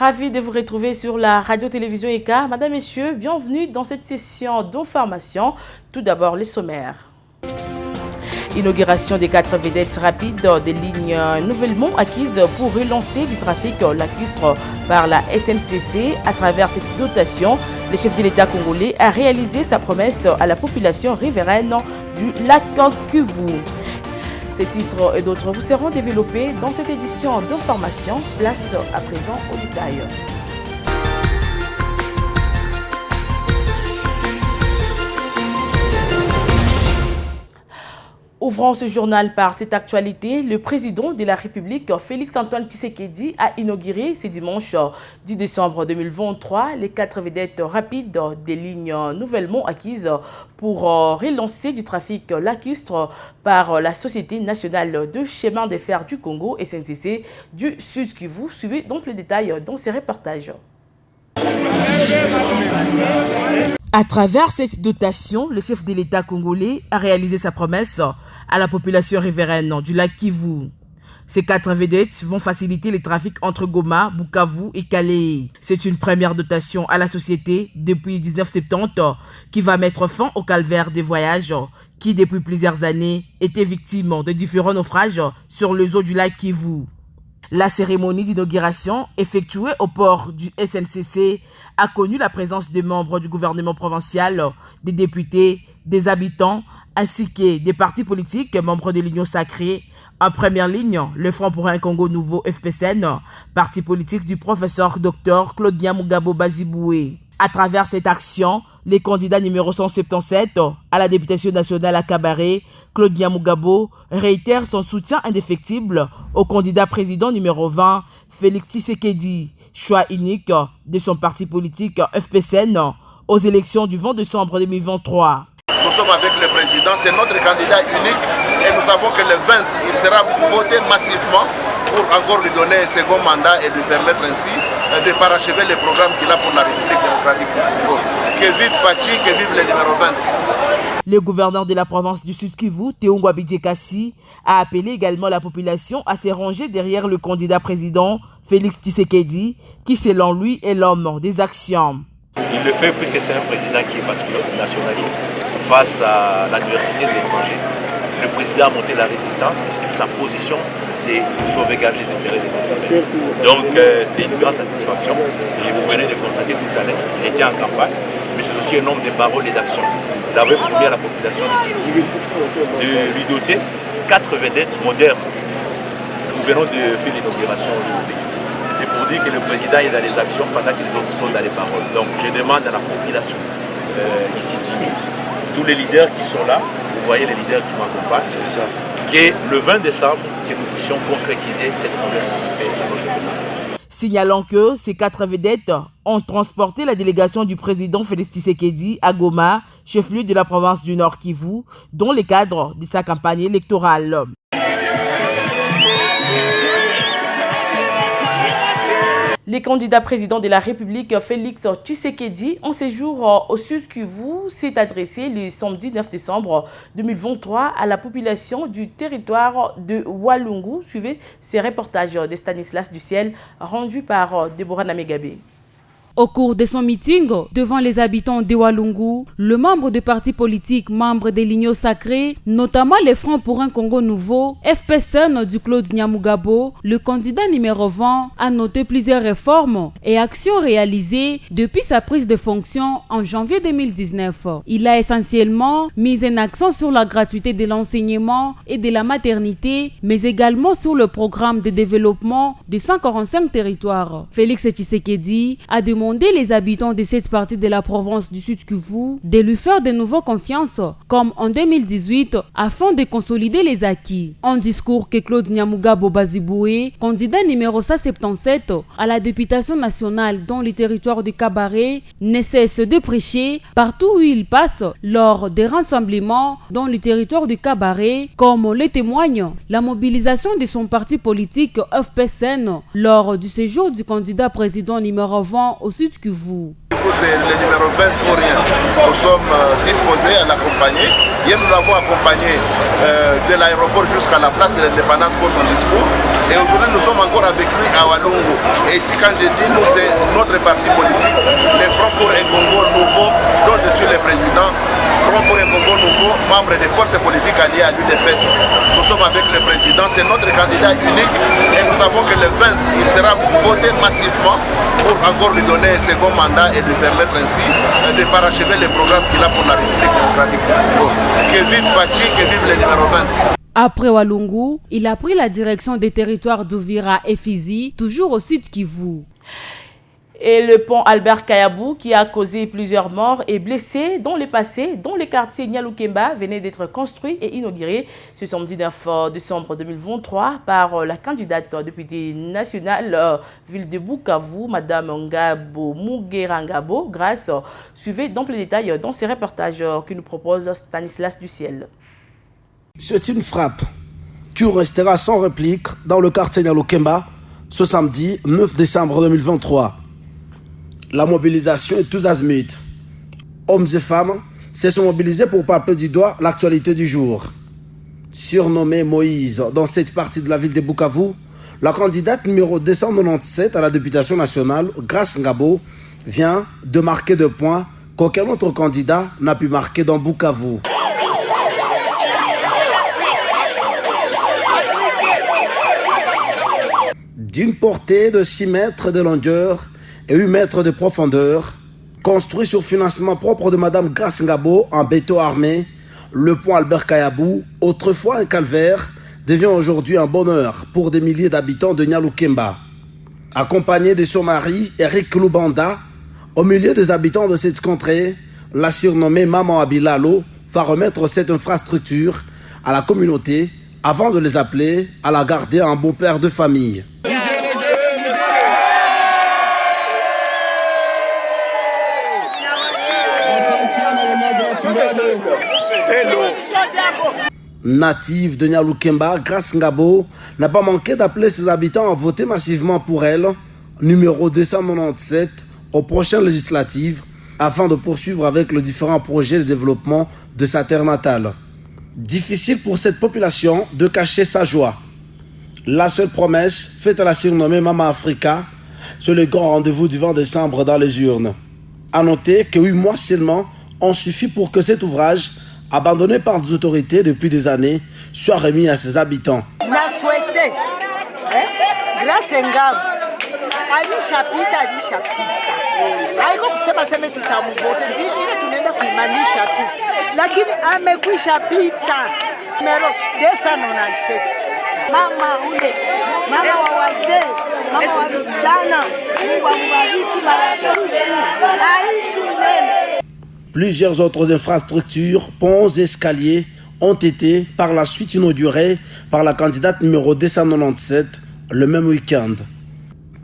Ravi de vous retrouver sur la radio-télévision ECA. Madame, Messieurs, bienvenue dans cette session d'information. Tout d'abord, les sommaires. Inauguration des 4 vedettes rapides des lignes nouvellement acquises pour relancer du trafic lacustre par la SNCC. À travers cette dotation, le chef de l'État congolais a réalisé sa promesse à la population riveraine du lac Kivu. Ces titres et d'autres vous seront développés dans cette édition d'information. Place à présent au détail. Ouvrant ce journal par cette actualité, le président de la République, Félix-Antoine Tshisekedi, a inauguré ce dimanche 10 décembre 2023 les 4 vedettes rapides des lignes nouvellement acquises pour relancer du trafic lacustre par la Société nationale de chemin de fer du Congo, SNCC, du Sud Kivu. Suivez donc le détail dans ces reportages. À travers cette dotation, le chef de l'État congolais a réalisé sa promesse à la population riveraine du lac Kivu. Ces 4 vedettes vont faciliter le trafic entre Goma, Bukavu et Calais. C'est une première dotation à la société depuis 1970 qui va mettre fin au calvaire des voyages qui, depuis plusieurs années, étaient victimes de différents naufrages sur les eaux du lac Kivu. La cérémonie d'inauguration effectuée au port du SNCC a connu la présence des membres du gouvernement provincial, des députés, des habitants, ainsi que des partis politiques membres de l'Union sacrée. En première ligne, le Front pour un Congo nouveau FPCN, parti politique du professeur Dr Claude Nyamugabo Baziboué. À travers cette action, les candidats numéro 177 à la députation nationale à Kabaré, Claude Nyamugabo, réitère son soutien indéfectible au candidat président numéro 20, Félix Tshisekedi, choix unique de son parti politique FPCN aux élections du 20 décembre 2023. Nous sommes avec le président, c'est notre candidat unique et nous savons que le 20, il sera voté massivement pour encore lui donner un second mandat et lui permettre ainsi de parachever les programmes qu'il a pour la République démocratique du Congo. Que vive Fachi, que vive le numéro 20. Le gouverneur de la province du Sud Kivu, Théongo Abidjekassi, a appelé également la population à se ranger derrière le candidat président Félix Tshisekedi, qui selon lui est l'homme des actions. Il le fait puisque c'est un président qui est patriote, nationaliste, face à l'adversité de l'étranger. Le président a monté la résistance et c'est sa position de sauvegarder les intérêts de notre pays. Donc c'est une grande satisfaction. Et vous venez de constater tout à l'heure, il était en campagne, mais c'est aussi un homme de parole et d'action. Il avait promis à la population d'ici de lui doter 4 vedettes modernes. Nous venons de faire l'inauguration aujourd'hui. C'est pour dire que le président est dans les actions pendant que les autres sont dans les paroles. Donc je demande à la population ici de Guinée, tous les leaders qui sont là, vous voyez les leaders qui m'accompagnent, c'est ça, que le 20 décembre, que nous puissions concrétiser cette promesse qu'on fait à notre président. Signalant que ces 4 vedettes ont transporté la délégation du président Félix Tshisekedi à Goma, chef-lieu de la province du Nord Kivu, dans le cadre de sa campagne électorale. Les candidats présidents de la République, Félix Tshisekedi, en séjour au Sud Kivu, s'est adressé le samedi 9 décembre 2023 à la population du territoire de Walungu. Suivez ces reportages de Stanislas Duciel, rendus par Deborah Namegabe. Au cours de son meeting devant les habitants de Walungu, le membre de partis politiques membres de l'Union sacrée, notamment les Front pour un Congo nouveau, FPCN du Claude Nyamugabo, le candidat numéro 20, a noté plusieurs réformes et actions réalisées depuis sa prise de fonction en janvier 2019. Il a essentiellement mis un accent sur la gratuité de l'enseignement et de la maternité, mais également sur le programme de développement de 145 territoires. Félix Tshisekedi a demandé les habitants de cette partie de la province du Sud Kivu de lui faire de nouveau confiance, comme en 2018, afin de consolider les acquis. Un discours que Claude Nyamugabo Baziboué, candidat numéro 177 à la députation nationale dans le territoire de Kabaré, ne cesse de prêcher partout où il passe lors des rassemblements dans le territoire de Kabaré, comme le témoigne la mobilisation de son parti politique FPCN lors du séjour du candidat président numéro 20 au Sud Kivu. vous, c'est le numéro 20 pour rien. Nous sommes disposés à l'accompagner. Hier, nous l'avons accompagné de l'aéroport jusqu'à la place de l'indépendance pour son discours. Et aujourd'hui, nous sommes encore avec lui à Walungu. Et ici, quand je dis nous, c'est notre parti politique, le Front pour un Congo nouveau, dont je suis le président. Front pour un Congo nouveau, membre des forces politiques alliées à l'UDPS. Nous sommes avec le président, c'est notre candidat unique. Et nous savons que le 20, il sera voté massivement pour encore lui donner un second mandat et lui permettre ainsi de parachever les programmes qu'il a pour la République démocratique du Congo. Que vive Fachi, que vive le numéro 20. Après Walungu, il a pris la direction des territoires d'Uvira et Fizi, toujours au sud Kivu. Et le pont Albert Kayabou, qui a causé plusieurs morts et blessés dans le passé, dont le quartier Nyalukemba venait d'être construit et inauguré ce samedi 9 décembre 2023 par la candidate députée nationale ville de Bukavu, Madame Ngabo Mugerangabo. Grâce, suivez donc les détails dans ces reportages que nous propose Stanislas Duciel. C'est une frappe qui restera sans réplique dans le quartier Nyalukemba ce samedi 9 décembre 2023. La mobilisation est tous azimuts. Hommes et femmes se sont mobilisés pour palper du doigt l'actualité du jour. Surnommée Moïse dans cette partie de la ville de Bukavu, la candidate numéro 297 à la députation nationale, Grace Ngabo, vient de marquer 2 points qu'aucun autre candidat n'a pu marquer dans Bukavu. D'une portée de 6 mètres de longueur et 8 mètres de profondeur, construit sur financement propre de Madame Grace Ngabo en béton armé, le pont Albert Kayabou, autrefois un calvaire, devient aujourd'hui un bonheur pour des milliers d'habitants de Nyalukemba. Accompagnée de son mari, Eric Lubanda, au milieu des habitants de cette contrée, la surnommée Maman Abilalo va remettre cette infrastructure à la communauté avant de les appeler à la garder en bon père de famille. Native de Nyalukemba, Grace Ngabo n'a pas manqué d'appeler ses habitants à voter massivement pour elle, numéro 297, aux prochaines législatives, afin de poursuivre avec les différents projets de développement de sa terre natale. Difficile pour cette population de cacher sa joie. La seule promesse faite à la surnommée Mama Africa, c'est le grand rendez-vous du 20 décembre dans les urnes. A noter que 8 mois seulement ont suffi pour que cet ouvrage, abandonné par des autorités depuis des années, soit remis à ses habitants. Na souhaité, Grace Ngabo, ali chapita. Haiko kusema sema tutamuvote, ile tunaenda kuimanisha tu. Lakini amekwisha pita. Numero 297. Mama wa wazee, mama wa vijana, Mungu ambariki marafiki, aishi milele. Plusieurs autres infrastructures, ponts et escaliers ont été par la suite inaugurés par la candidate numéro 297 le même week-end.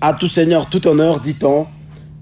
À tout seigneur, tout honneur, dit-on,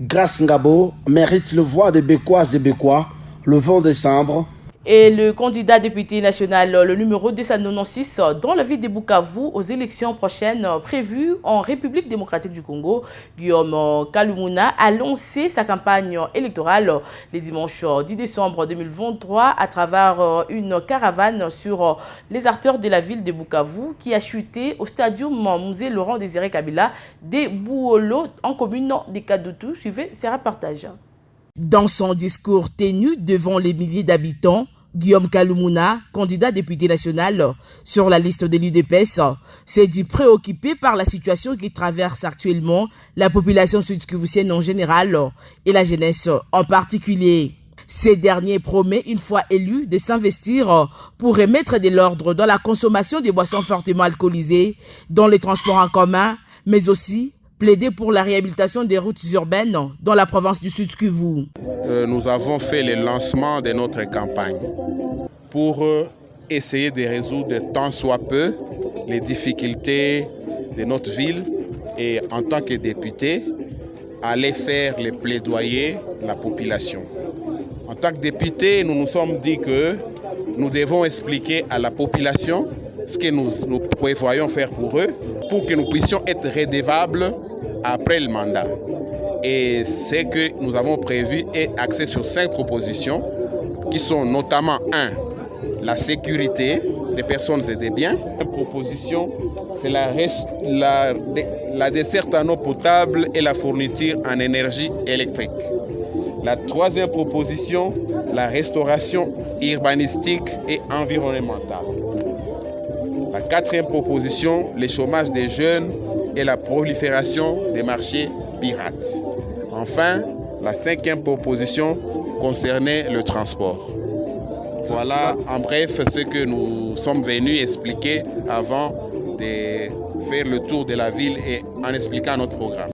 Grace Ngabo mérite le voix des Bécoises et Bécois le 20 décembre. Et le candidat député national, le numéro 296, dans la ville de Bukavu aux élections prochaines prévues en République démocratique du Congo, Guillaume Kalumuna a lancé sa campagne électorale le dimanche 10 décembre 2023 à travers une caravane sur les artères de la ville de Bukavu qui a chuté au stadium Musée Laurent Désiré Kabila de Bouolo en commune de Kadoutou. Suivez ces reportages. Dans son discours tenu devant les milliers d'habitants, Guillaume Kalumuna, candidat député national sur la liste de l'UDPS, s'est dit préoccupé par la situation qui traverse actuellement la population sud-kivusienne en général et la jeunesse en particulier. Ces derniers promet, une fois élu, de s'investir pour remettre de l'ordre dans la consommation des boissons fortement alcoolisées, dans les transports en commun, mais aussi plaider pour la réhabilitation des routes urbaines dans la province du Sud-Kivu. Nous avons fait le lancement de notre campagne pour essayer de résoudre tant soit peu les difficultés de notre ville et en tant que député, aller faire les plaidoyers de la population. En tant que député, nous nous sommes dit que nous devons expliquer à la population ce que nous prévoyons faire pour eux, pour que nous puissions être redevables après le mandat. Et ce que nous avons prévu est axé sur 5 propositions qui sont notamment 1. La sécurité des personnes et des biens. Une proposition, c'est la desserte en eau potable et la fourniture en énergie électrique. La 3e proposition, la restauration urbanistique et environnementale. La 4e proposition, le chômage des jeunes et la prolifération des marchés pirates. Enfin, la 5e proposition concernait le transport. Voilà en bref ce que nous sommes venus expliquer avant de faire le tour de la ville et en expliquant notre programme.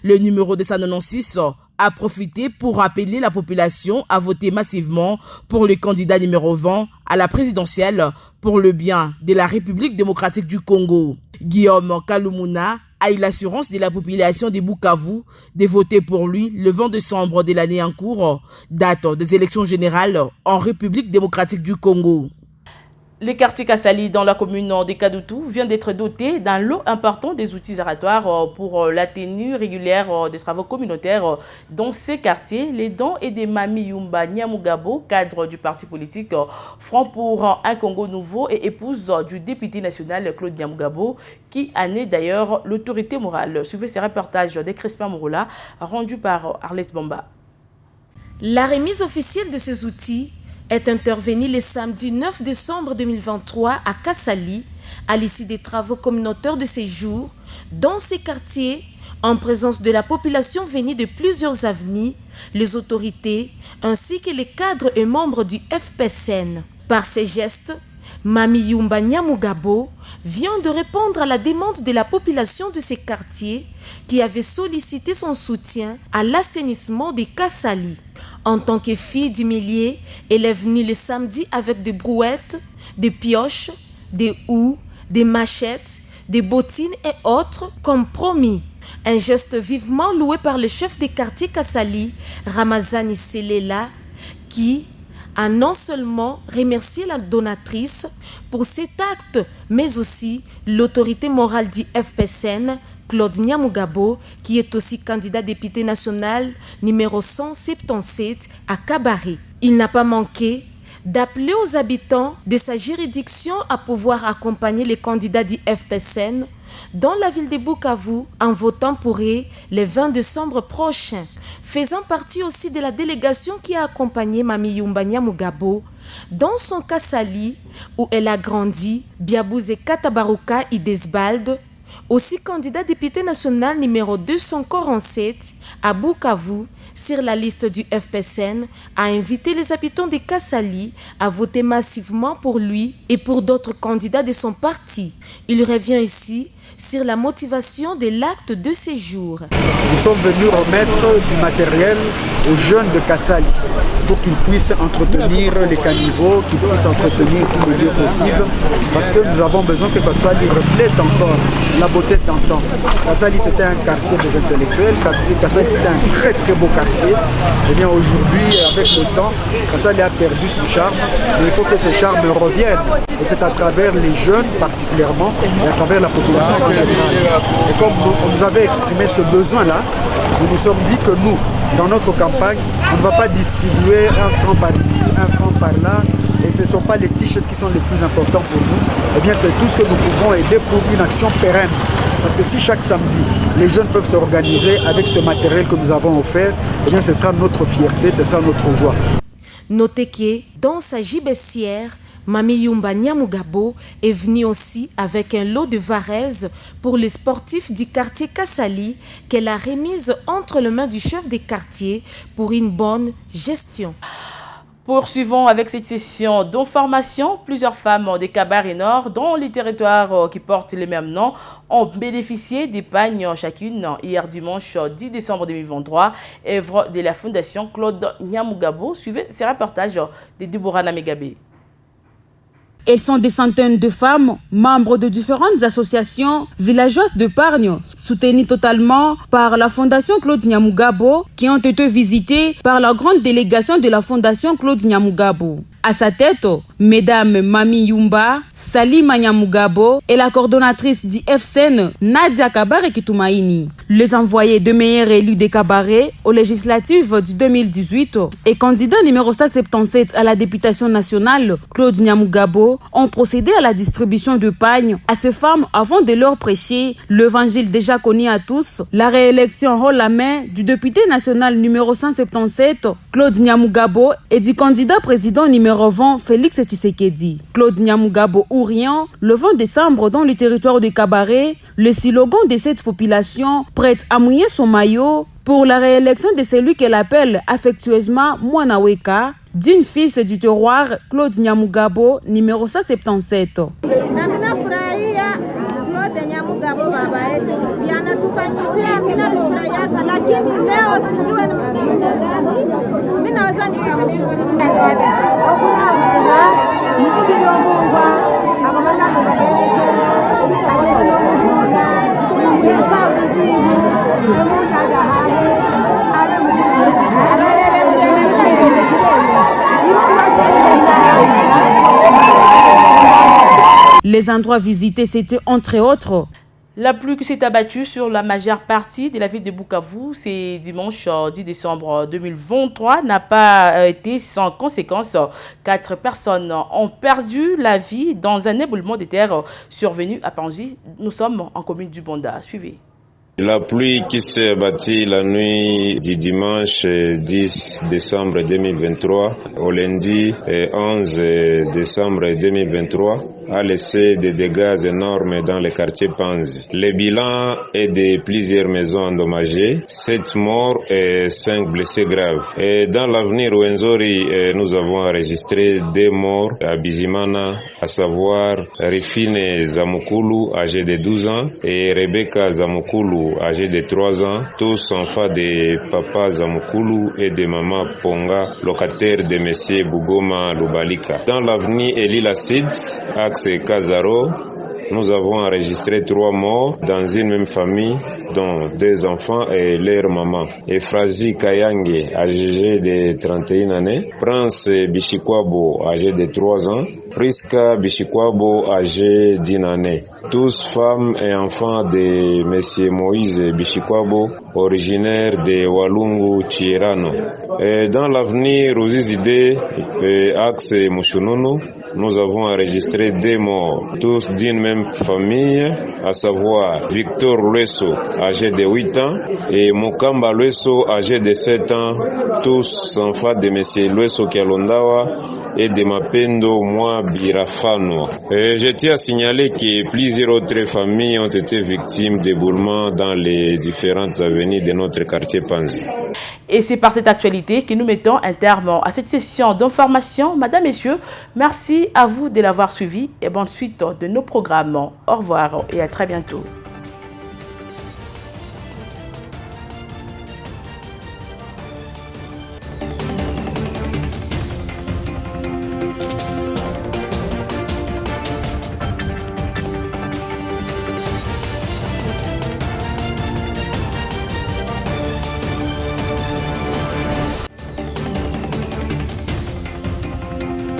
Le numéro 296 a profité pour appeler la population à voter massivement pour le candidat numéro 20 à la présidentielle pour le bien de la République démocratique du Congo. Guillaume Kalumuna a eu l'assurance de la population de Bukavu de voter pour lui le 20 décembre de l'année en cours, date des élections générales en République démocratique du Congo. Le quartier Kassali dans la commune de Kadoutou vient d'être doté d'un lot important des outils oratoires pour la tenue régulière des travaux communautaires dans ces quartiers. Les dons et des Mami Yumba Nyamugabo, cadre du parti politique Front pour un Congo nouveau et épouse du député national Claude Nyamugabo, qui en est d'ailleurs l'autorité morale. Suivez ces reportages de Crispin Mouroula, rendu par Arlette Bamba. La remise officielle de ces outils est intervenu le samedi 9 décembre 2023 à Kassali, à l'issue des travaux communautaires de ces jours, dans ces quartiers, en présence de la population venue de plusieurs avenues, les autorités, ainsi que les cadres et membres du FPSN. Par ces gestes, Mami Yumba Nyamugabo vient de répondre à la demande de la population de ces quartiers qui avait sollicité son soutien à l'assainissement des Kassali. En tant que fille du millier, elle est venue le samedi avec des brouettes, des pioches, des houes, des machettes, des bottines et autres comme promis. Un geste vivement loué par le chef des quartiers Kassali, Ramazani Selela, qui a non seulement remercié la donatrice pour cet acte, mais aussi l'autorité morale du FPSN, Claude Nyamugabo, qui est aussi candidat député national numéro 177 à Kabaré. Il n'a pas manqué d'appeler aux habitants de sa juridiction à pouvoir accompagner les candidats du FPSN dans la ville de Bukavu en votant pour eux le 20 décembre prochain, faisant partie aussi de la délégation qui a accompagné Mami Yumba Nyamugabo dans son Kassali où elle a grandi, Biabouze Katabaruka Idesbald, aussi candidat député national numéro 247 à Bukavu sur la liste du FPSN, a invité les habitants de Kassali à voter massivement pour lui et pour d'autres candidats de son parti. Il revient ici sur la motivation de l'acte de séjour. Nous sommes venus remettre du matériel aux jeunes de Kassali pour qu'ils puissent entretenir les caniveaux, qu'ils puissent entretenir tous les lieux possibles, parce que nous avons besoin que Kassali reflète encore la beauté d'antan. Kassali, c'était un quartier des intellectuels, Kassali, c'était un très très beau quartier. Et bien aujourd'hui, avec le temps, Kassali a perdu son charme, mais il faut que ce charme revienne. Et c'est à travers les jeunes particulièrement, et à travers la population en général. Et comme on nous avait exprimé ce besoin-là, nous nous sommes dit que nous, dans notre campagne, on ne va pas distribuer un franc par ici, un franc par là, et ce ne sont pas les t-shirts qui sont les plus importants pour nous. Eh bien, c'est tout ce que nous pouvons aider pour une action pérenne. Parce que si chaque samedi, les jeunes peuvent s'organiser avec ce matériel que nous avons offert, eh bien, ce sera notre fierté, ce sera notre joie. Notez que dans sa gibecière, Mami Yumba Nyamugabo est venue aussi avec un lot de varaises pour les sportifs du quartier Kassali qu'elle a remise entre les mains du chef des quartiers pour une bonne gestion. Poursuivons avec cette session d'information. Plusieurs femmes des Kabaré Nord, dont les territoires qui portent les mêmes noms, ont bénéficié d'épargne chacune hier dimanche 10 décembre 2023, œuvre de la Fondation Claude Nyamugabo. Suivez ces reportages de Deborah Namegabe. Elles sont des centaines de femmes, membres de différentes associations villageoises d'épargne, soutenues totalement par la Fondation Claude Nyamugabo, qui ont été visitées par la grande délégation de la Fondation Claude Nyamugabo. À sa tête, Mesdames Mami Yumba, Salima Nyamugabo et la coordonnatrice du FCN, Nadia Kabare Kitumaini. Les envoyés de meilleurs élus des cabarets aux législatives du 2018 et candidat numéro 177 à la députation nationale, Claude Nyamugabo, ont procédé à la distribution de pagnes à ces femmes avant de leur prêcher l'évangile déjà connu à tous, la réélection haut la main du député national numéro 177, Claude Nyamugabo, et du candidat président numéro 20, Félix Tshisekedi. Claude Nyamugabo ou rien, le 20 décembre dans le territoire de Cabaret, le slogan de cette population prête à mouiller son maillot pour la réélection de celui qu'elle appelle affectueusement Mwanaweka, d'une fils du terroir Claude Nyamugabo, numéro 177. Les endroits visités, c'était entre autres la pluie qui s'est abattue sur la majeure partie de la ville de Bukavu ce dimanche 10 décembre 2023 n'a pas été sans conséquence. 4 personnes ont perdu la vie dans un éboulement de terre survenu à Panzi. Nous sommes en commune du Bonda. Suivez. La pluie qui s'est abattue la nuit du dimanche 10 décembre 2023 au lundi 11 décembre 2023 a laissé des dégâts énormes dans le quartier Panzi. Le bilan est de plusieurs maisons endommagées, 7 morts et 5 blessés graves. Et dans l'avenir Wenzori, nous avons enregistré 2 morts à Bizimana, à savoir Rifine Zamukulu, âgé de 12 ans, et Rebecca Zamukulu, âgé de 3 ans, tous enfants de papa Zamukulu et de maman Ponga, locataire de monsieur Bugoma Lubalika. Dans l'avenue Eli Lacide, axe Kazaro, nous avons enregistré 3 morts dans une même famille, dont 2 enfants et leur maman. Efrazi Kayange, âgé de 31 années, Prince Bishikwabo, âgé de 3 ans, Priska Bishikwabo, âgé d'1 année. Tous femmes et enfants de M. Moïse Bishikwabo, originaire de Walungu Chirano. Et dans l'avenir Rosizide, axe Mushununu, nous avons enregistré 2 morts, tous d'une même famille, à savoir Victor Lueso, âgé de 8 ans, et Mukamba Lueso, âgé de 7 ans, tous enfants de M. Lueso Kialondawa et de Mapendo Mwa Birafano. Je tiens à signaler que plusieurs autres familles ont été victimes d'éboulements dans les différentes avenies de notre quartier Panzi. Et c'est par cette actualité que nous mettons un terme à cette session d'information. Madame, Messieurs, merci à vous de l'avoir suivi et bonne suite de nos programmes. Au revoir et à très bientôt.